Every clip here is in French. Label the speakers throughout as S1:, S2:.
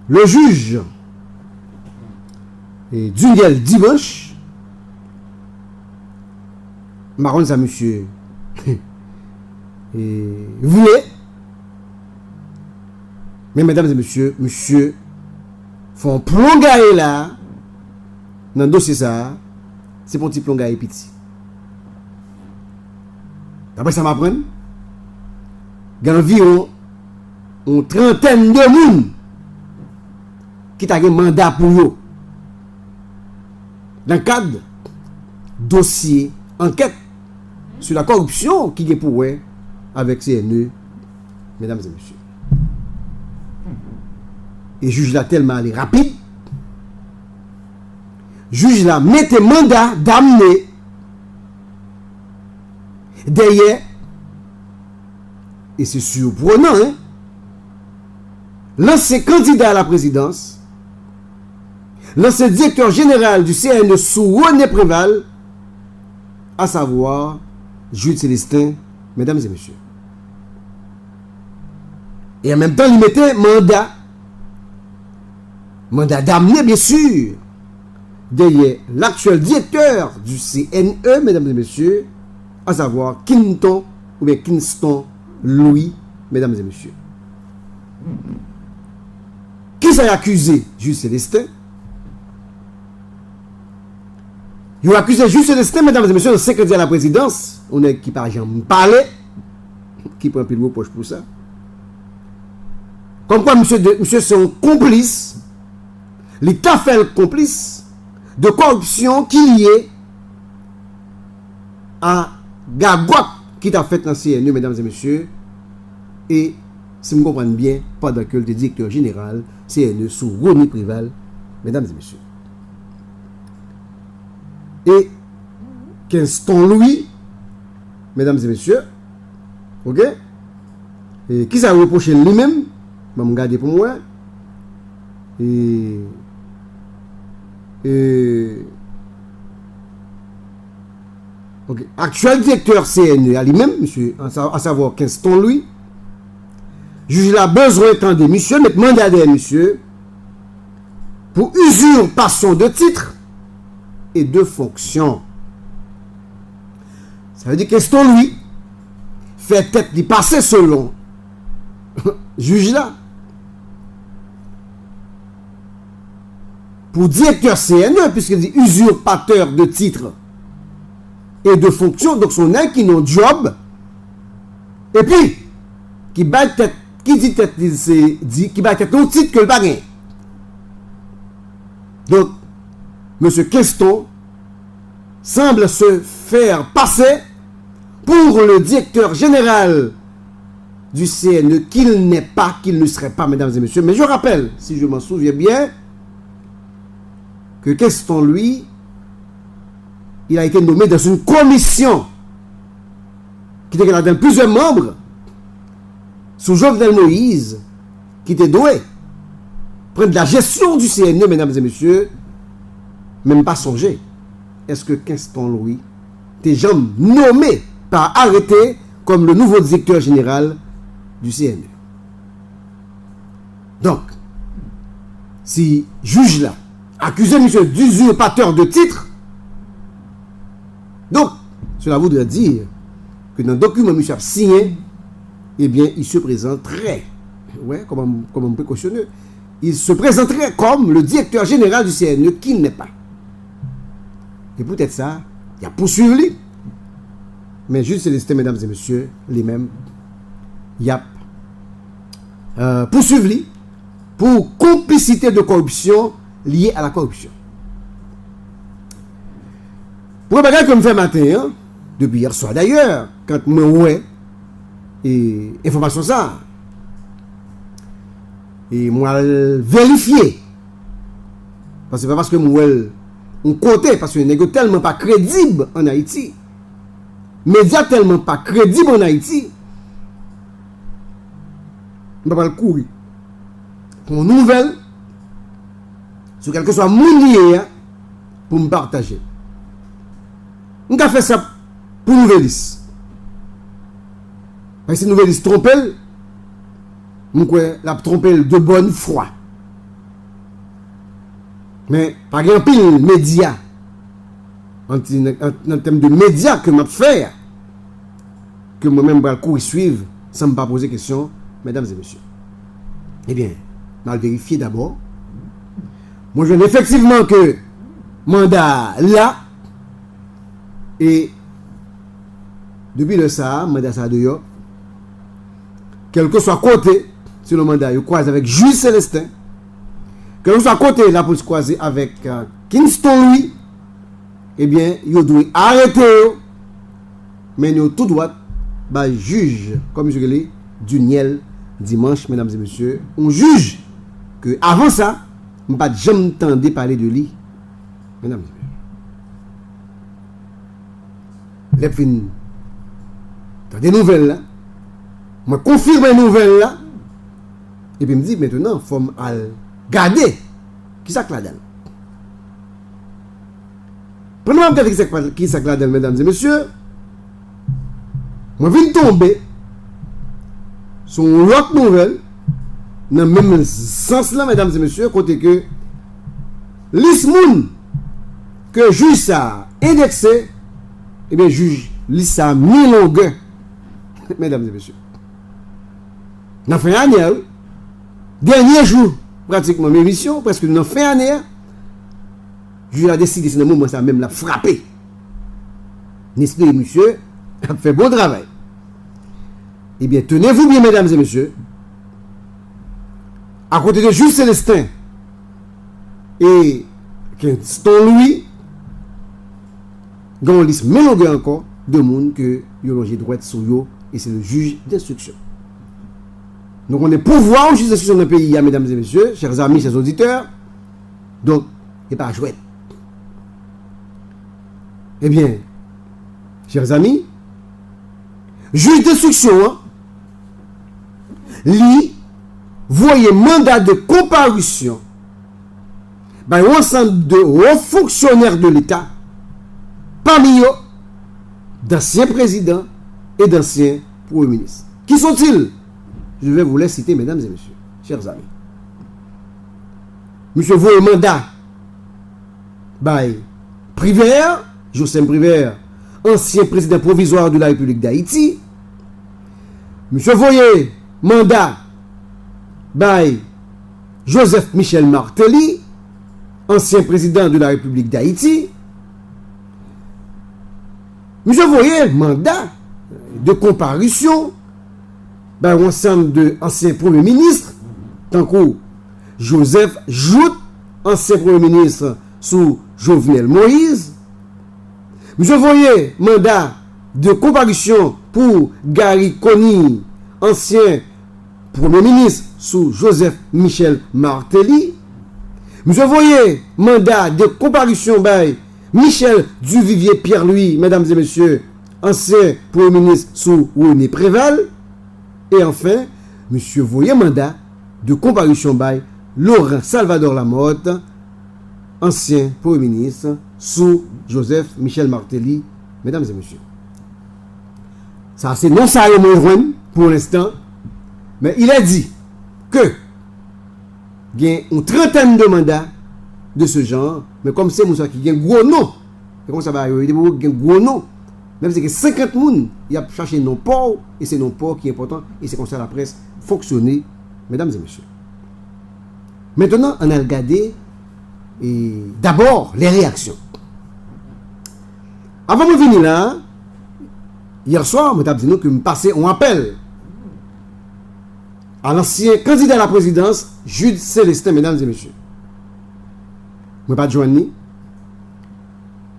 S1: Le juge Duniel Dimanche, marron ça monsieur voulait, mais mesdames et messieurs, monsieur font plongailler là dans le dossier ça, c'est pour petit plongailler petit. Après ça m'apprend, il y a environ une trentaine de monde qui a un mandat pour eux. Dans le cadre dossier, enquête sur la corruption qui est pour eux avec CNE, mesdames et messieurs. Et juge là tellement allé rapide, juge là mettez mandat d'amener derrière, et c'est surprenant, hein, l'ancien candidat à la présidence, l'ancien directeur général du CNE sous René Préval, à savoir Jules Célestin, mesdames et messieurs. Et en même temps, il mettait mandat d'amener, bien sûr, derrière l'actuel directeur du CNE, mesdames et messieurs, à savoir Kinston Louis, mesdames et messieurs. Qui s'est accusé? Jules Célestin. Il a accusé Jules Célestin, mesdames et messieurs, le secrétaire à la présidence. On est qui par exemple parler, qui prend un peu de poche pour ça. Comme quoi, monsieur c'est un complice, l'État fait le complice de corruption qui est lié à Gagouak qui t'a fait dans CNE, mesdames et messieurs, et si vous comprenez bien, pendant que le directeur général CNE sous René Préval, mesdames et messieurs. Et Kinston Louis, mesdames et messieurs, ok? Et qui s'est reproché lui-même, je vais me garder pour moi, okay. Actuel directeur CNE à lui-même, monsieur, à savoir Kinston Louis, juge la besoin de monsieur, mettre mandat de monsieur, pour usurpation de titre et de fonction. Ça veut dire que Kinston Louis fait tête d'y passer selon juge là. Pour directeur CNE, puisqu'il dit usurpateur de titre et de fonction, donc son un qui n'a job, et puis qui bat tête, qui dit tête, qui bat tête au titre que le bagage. Donc, M. Kinston semble se faire passer pour le directeur général du CNE qu'il n'est pas, qu'il ne serait pas, mesdames et messieurs. Mais je rappelle, si je m'en souviens bien, que Kinston, lui, il a été nommé dans une commission qui était dans plusieurs membres sous Jovenel Moïse, qui était doué prendre la gestion du CNE, mesdames et messieurs, même pas songer. Est-ce que Kinston Louis était jamais nommé par arrêté comme le nouveau directeur général du CNE? Donc, si juge là accusé monsieur d'usurpateur de titre, donc cela voudrait dire que dans le document monsieur a signé, eh bien il se présenterait, ouais, comme un précautionneux, il se présenterait comme le directeur général du CNE qu'il n'est pas. Et peut-être ça, il a poursuivi. Mais Jules Célestin, mesdames et messieurs, les mêmes, il a poursuivi pour complicité de corruption liée à la corruption. Pour un bagage que je fais matin, hein, depuis hier soir d'ailleurs, quand je ouais, et information ça, et moi vérifier, parce que c'est pas parce que moi on côté, parce que n'est tellement pas crédible en Haïti, médias tellement pas crédible en Haïti, on ne va pas le courir pour une nouvelle sur quelque soit mon lié pour me partager. On a fait ça pour Nouvelis. Parce que Nouvelis trompe, on l'a trompé de bonne foi. Mais par exemple, pile média, en termes de médias que je fais, que moi-même je vais courir suivre sans me pas poser question, mesdames et messieurs. Eh bien, on va vérifier d'abord. Moi, je vois effectivement que mandat là, et depuis le ça, mandat ça de yo, quel que soit côté sur le mandat, il croise avec Jules Célestin, quel que soit côté la police croiser avec Kingston lui, eh bien, il doit arrêter, mais nous tout droit, bah, juge, comme je l'ai du Niel dimanche, mesdames et messieurs, on juge que avant ça, on ne pas jamais entendu parler de lui, mesdames et messieurs. Les films, dans des nouvelles là, moi confirme les nouvelles là, et puis me dit maintenant, il faut garder qui ça là-dedans. Prenons peut-être qui ça là-dedans, mesdames et messieurs. Moi viens tomber sur une autre nouvelle, dans le même sens là, mesdames et messieurs, côté que l'ismoun que juge ça indexé, et bien juge l'issa mis longueur, mesdames et messieurs. Dans fin d'année, dernier jour, pratiquement mes missions, presque dans fin d'année, je a décidé, c'est le moment ça même l'a frappé. N'est-ce pas, monsieur, a fait bon travail. Eh bien, tenez-vous bien, mesdames et messieurs, à côté de Jules Célestin et Kingston Louis, dans une liste mélangée encore de monde que yo logé droit sur yo, et c'est le juge d'instruction. Donc on est pouvoir au juge d'instruction dans le pays, mesdames et messieurs, chers amis, chers auditeurs. Donc, il n'est pas à jouer. Eh bien, chers amis, juge d'instruction, hein, lui, voyez mandat de comparution par un ensemble de hauts fonctionnaires de l'État, parmi eux, d'anciens présidents et d'anciens premiers ministres. Qui sont-ils? Je vais vous les citer, mesdames et messieurs, chers amis. Monsieur voyez mandat by Privert, Joseph Privert, ancien président provisoire de la République d'Haïti. Monsieur voyez mandat by Joseph Michel Martelly, ancien président de la République d'Haïti. Monsieur voyez mandat de comparution par ensemble de anciens premiers ministres, tant que Joseph Jout, ancien premier ministre sous Jovenel Moïse. Monsieur voyez mandat de comparution pour Gary Conny, ancien premier ministre sous Joseph Michel Martelly. Monsieur voyez mandat de comparution par Michel Duvivier Pierre-Louis, mesdames et messieurs, ancien premier ministre sous René Préval. Et enfin, monsieur voyez mandat de comparution par Laurent Salvador Lamotte, ancien premier ministre sous Joseph Michel Martelly, mesdames et messieurs. Ça, c'est non ça pour l'instant, mais il a dit que il y a une trentaine de mandats de ce genre, mais comme c'est Moussa qui a un gros nom, et comme ça va arriver, il y a un gros nom, même si 50 personnes, il a cherché non port, et c'est non port qui est important, et c'est comme ça la presse fonctionne, mesdames et messieurs. Maintenant, on a regardé d'abord les réactions. Avant de venir là, hier soir, je me dit que me passé un appel à l'ancien candidat à la présidence, Jules Célestin, mesdames et messieurs. Je ne pas joindre.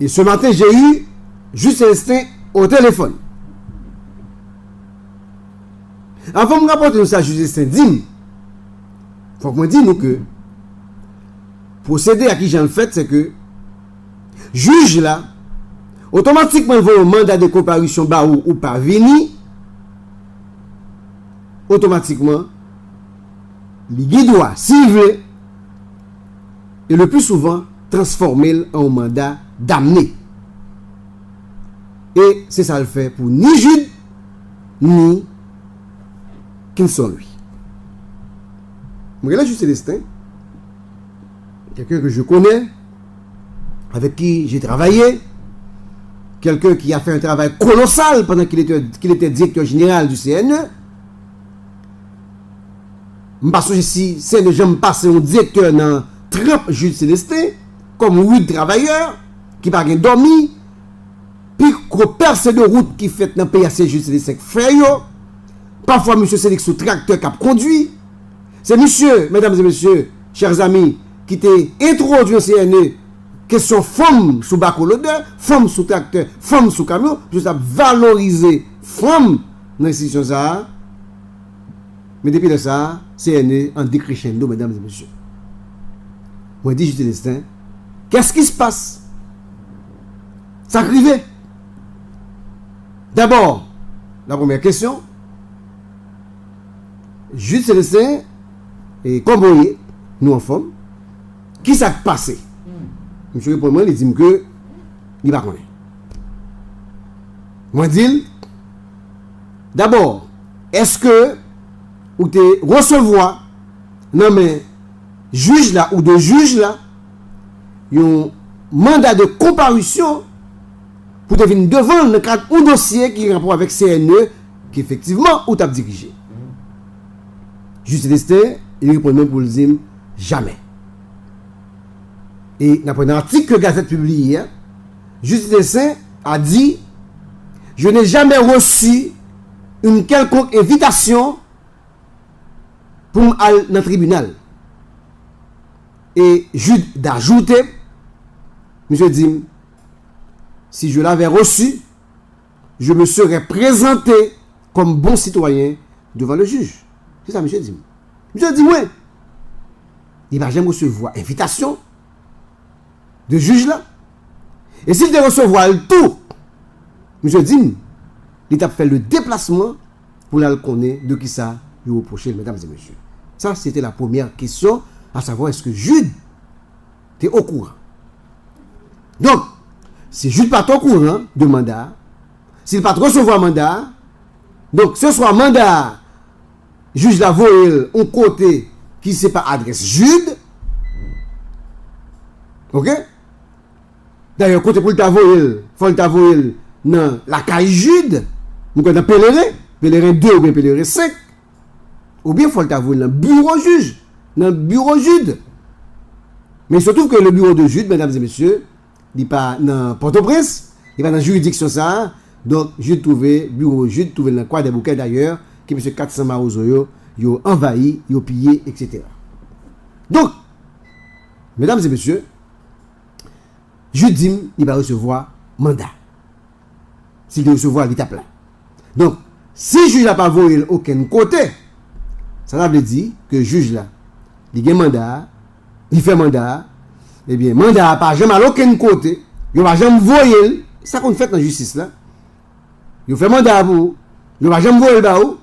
S1: Et ce matin, j'ai eu Jules Célestin au téléphone. Avant de me rapporter ça, Jules Célestin dit, il faut que je dise que procéder à qui j'en fait, c'est que juge là, automatiquement, il va un mandat de comparution barou ou pas venir, automatiquement, il doit cibler et le plus souvent transformer en mandat d'amener. Et c'est ça le fait pour ni Jude ni Kingston lui. Je regarde juste Célestin. quelqu'un que je connais, avec qui j'ai travaillé, quelqu'un qui a fait un travail colossal pendant qu'il était directeur général du CNE. Je pense que si c'est de gens passer un directeur dans 30 Jude Célestin, comme 8 travailleurs, qui n'a pas dormi, puis qu'on perce de route qui fait dans le pays à Jude Célestin, parfois monsieur c'est sous tracteur qui a conduit. C'est monsieur, mesdames et messieurs, chers amis, qui t'a introduit au CNE, question femme sous bacolode, femme sous tracteur, femme sous camion, juste à valoriser femme dans l'institution ça. Mais depuis de ça, CNE en décrescendo, mesdames et messieurs. Moi, je dis, Jude Célestin, qu'est-ce qui se passe? Ça arrive. D'abord, la première question, Jude Célestin, et comme vous voyez, nous en forme, qui s'est passé? Monsieur répond moi, il dit que il va connaître. Moi dis, d'abord, est-ce que ou te recevoir non mais juge là ou de juge là un mandat de comparution pour te venir devant le cadre ou dossier qui a rapport avec CNE qui effectivement ou t'a dirigé. Juge Célestin, il répond même pour le dire jamais. Et dans un article que Gazette publié, Juge Célestin a dit je n'ai jamais reçu une quelconque invitation pour aller dans le tribunal. Et Jude d'ajouter, monsieur dit, si je l'avais reçu, je me serais présenté comme bon citoyen devant le juge. C'est ça, monsieur dit. Monsieur dit, oui. Il va jamais recevoir invitation de juge là. Et s'il te recevoir le tout, monsieur dit, il t'a fait le déplacement pour la connaître de qui ça lui reprocher, mesdames et messieurs. Ça, c'était la première question, à savoir est-ce que Jude est au courant. Donc, si Jude pas au courant de mandat, s'il pas recevoir mandat, donc ce soit mandat, juge la voie un côté qui ne sait pas adresse Jude, ok? D'ailleurs, côté pour le t'avoyer, faut le t'avoyer dans la caille Jude, nous avons pèlerin 2 ou bien pèlerin 5. Ou bien il faut t'avouer dans le bureau juge, dans le bureau Jude. Mais il se trouve que le bureau de Jude, mesdames et messieurs, il n'est pas dans Port-au-Prince, il va dans la juridiction ça. Donc, Jude trouvé, bureau Jude, trouvé dans le coin des bouquets d'ailleurs, qui M. 400 Marozo, il a envahi, il a pillé, etc. Donc, mesdames et messieurs, Jude dit, il va recevoir mandat. S'il doit recevoir l'état plein. Donc, si le juge n'a pas volé aucun côté, ça veut dire que le juge là, il a un mandat, il fait mandat, eh bien, mandat n'a pas jamais à aucun côté, il ne va jamais voyer, ça qu'on fait dans la justice là, il fait mandat pour vous, il ne va jamais voyer là où,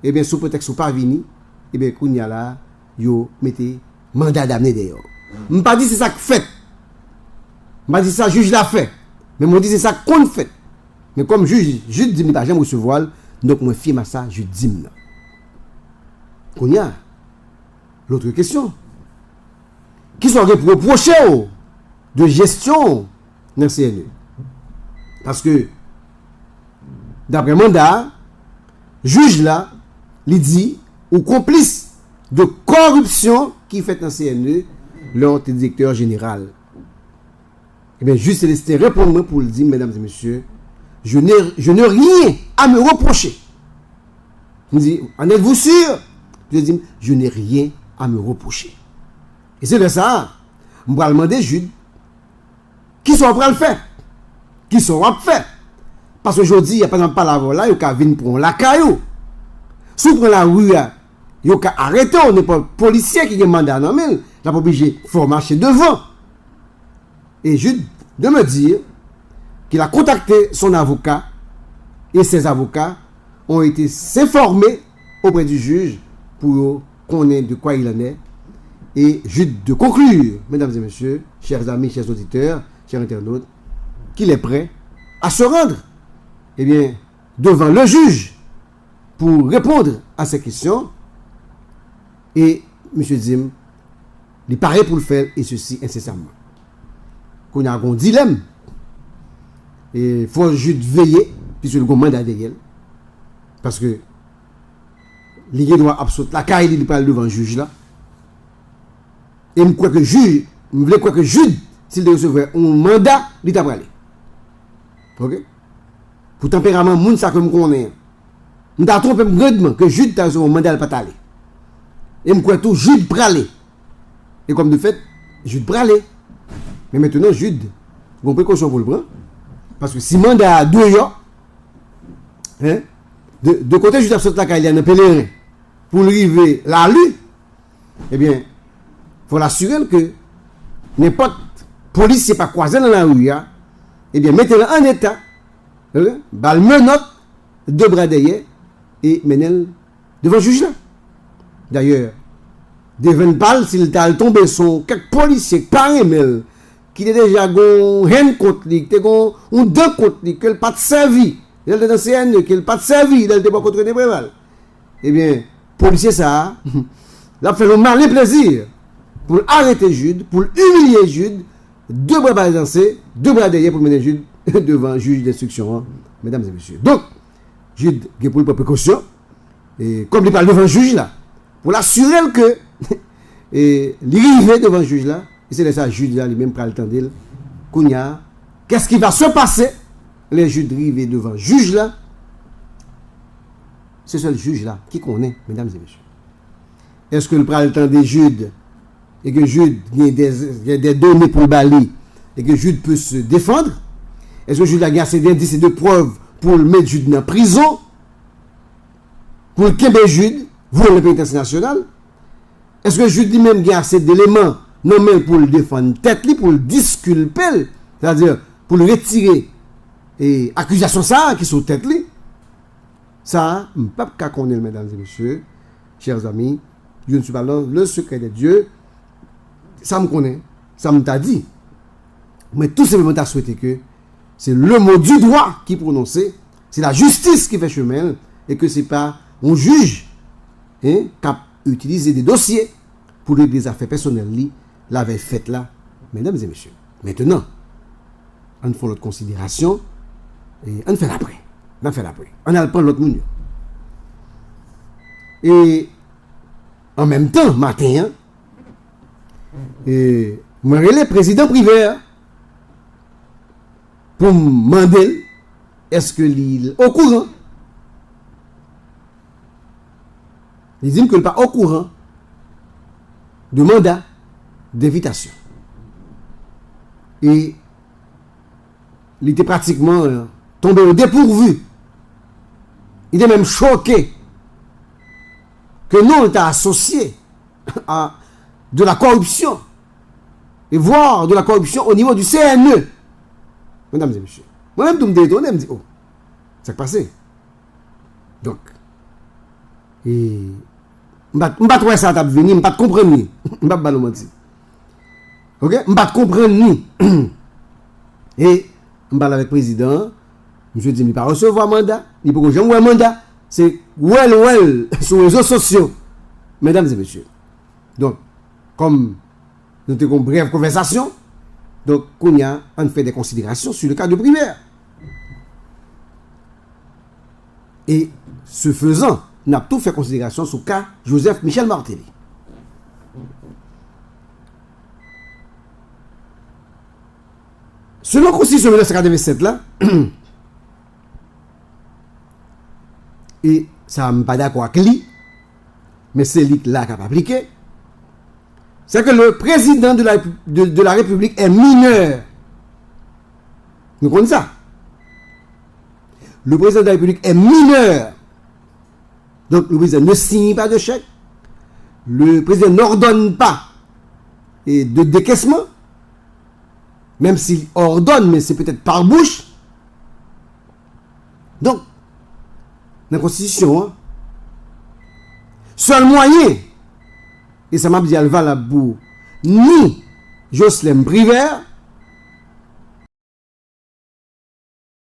S1: eh bien, sous prétexte ou pas vini, eh bien, qu'on y a là, il mettez mandat d'amener d'ailleurs. Je ne pas dit c'est ça que fait, je ne pas dit ça juge l'a fait, mais je dis c'est ça qu'on fait. Mais comme juge dit qu'il ne va jamais recevoir, donc moi firme à ça, je dis non. Qu'on y a l'autre question. Qui sont reprochés de gestion dans le CNE? Parce que, d'après mandat, juge là, il dit, ou complice de corruption qui fait dans le CNE, leur directeur général. Eh bien, juge Célestin répond pour le dire, mesdames et messieurs, je n'ai rien à me reprocher. Il me dit, en êtes-vous sûr? Je dis, je n'ai rien à me reprocher. Et c'est de ça, je vais demander Jude, qui sont prêts à le faire? Qui sont prêts à le faire? Parce qu'aujourd'hui, il n'y a pas de la là, il y a venir pour la caillou. Si vous prenez la rue, il y a arrêter, on n'est pas policier qui a mandat, non, mais il n'a pas obligé, il faut marcher devant. Et Jude de me dire qu'il a contacté son avocat et ses avocats ont été s'informer auprès du juge pour connaître de quoi il en est. Et Jude de conclure, mesdames et messieurs, chers amis, chers auditeurs, chers internautes, qu'il est prêt à se rendre, eh bien, devant le juge pour répondre à ces questions. Et M. Dim il paraît pour le faire, et ceci incessamment. Qu'on a un dilemme. Et il faut juste veiller, puisque le mandat derrière. Parce que il doit absolument la carrière il parle devant le juge là. Et je crois que juge, je voulais croire que juge, s'il recevait un mandat, il t'a parlé. OK? Pour tempérament, moun ça que me connais. Je t'a trompé grandement que juge t'a reçu un mandat il pas t'aller. Et je crois tout juge pralé. Et comme de fait, juge pralé. Mais maintenant juge, vous précaution pour le prendre. Parce que si mandat a 2 jours, hein, de côté juge absolument la il y a un pèlerin pour arriver la lui, eh bien, il faut l'assurer que n'importe policier pas croisé dans la rue, eh bien, mettez-le en état, balle menotte, 2 bras derrière, et menez-le devant le juge là. D'ailleurs, devant balle, s'il t'a tombé son quelques policiers par email, qui est déjà une haine contre lui, qui est un deux contre lui, qu'il n'a pas de servi, il est dans le CNE, qu'il n'a pas de servi, il n'est pas contre les prévales. Eh bien, policier ça, il a fait le malin plaisir pour arrêter Jude, pour humilier Jude, 2 bras balancés, 2 bras derrière pour mener Jude devant le juge d'instruction, hein, mesdames et messieurs. Donc, Jude, qui pour précaution, et comme il parle devant le juge là, pour l'assurer que l'arrivée devant le juge là, et c'est ça le juge là, lui-même prend le temps d'elle, qu'est-ce qui va se passer, les juges arrivés devant le juge là, c'est ce juge là qui connaît, mesdames et messieurs. Est-ce que le prend le temps des juges et que le juge a des données pour balayer et que le juge peut se défendre? Est-ce que le juge a assez d'indices et de preuves pour le mettre le juge dans la prison? Pour le Québec juge, vous le pénitentiaire national? Est-ce que le juge lui-même a assez d'éléments nommés pour le défendre tête, pour le disculper, c'est-à-dire pour le retirer et accusation ça qui sont tête li? Ça, je ne peux pas connaître, mesdames et messieurs, chers amis, je ne suis pas là, le secret de Dieu, ça me connaît, ça me t'a dit. Mais tout simplement, tu as souhaité que c'est le mot du droit qui est prononcé, c'est la justice qui fait chemin, et que ce n'est pas un juge qui a utilisé des dossiers pour les affaires personnelles, l'avait fait là, mesdames et messieurs. Maintenant, on fait l'autre considération, et on fait l'après. On fait l'après. On a le prendre l'autre monde. Et en même temps, matin, et moi, je suis le président privé pour me demander est-ce que l'île est au courant. Il dit qu'il n'est pas au courant de mandat d'invitation. Et il était pratiquement tombé au dépourvu. Il est même choqué que nous, on est associé à de la corruption. Et voire de la corruption au niveau du CNE. Mesdames et messieurs. Moi-même, tout me détonne, je me dis, oh, ça s'est passé. Donc, et je ne vais pas trouver ça à venir, je ne vais pas comprendre. Je ne vais pas mentir. Ok? Je ne vais pas comprendre. Et je parle avec le président. Je dis, il ne va pas recevoir mandat. Il ne peut pas jamais un mandat. C'est well sur les réseaux sociaux. Mesdames et messieurs. Donc, comme nous avons une brève conversation, donc, on fait des considérations sur le cas de primaire. Et ce faisant, on a tout fait considération sur le cas Joseph Michel Martelly. Selon la Constitution de 1987, là, et ça ne pas d'accord avec lui, mais c'est lui là qui a appliqué, c'est que le président de la République est mineur. Nous connaissons ça. Le président de la République est mineur. Donc le président ne signe pas de chèque. Le président n'ordonne pas de décaissement. Même s'il ordonne, mais c'est peut-être par bouche. Donc, dans la Constitution, seul moyen, et ça m'a dit valable pour ni Jocelyn Privert,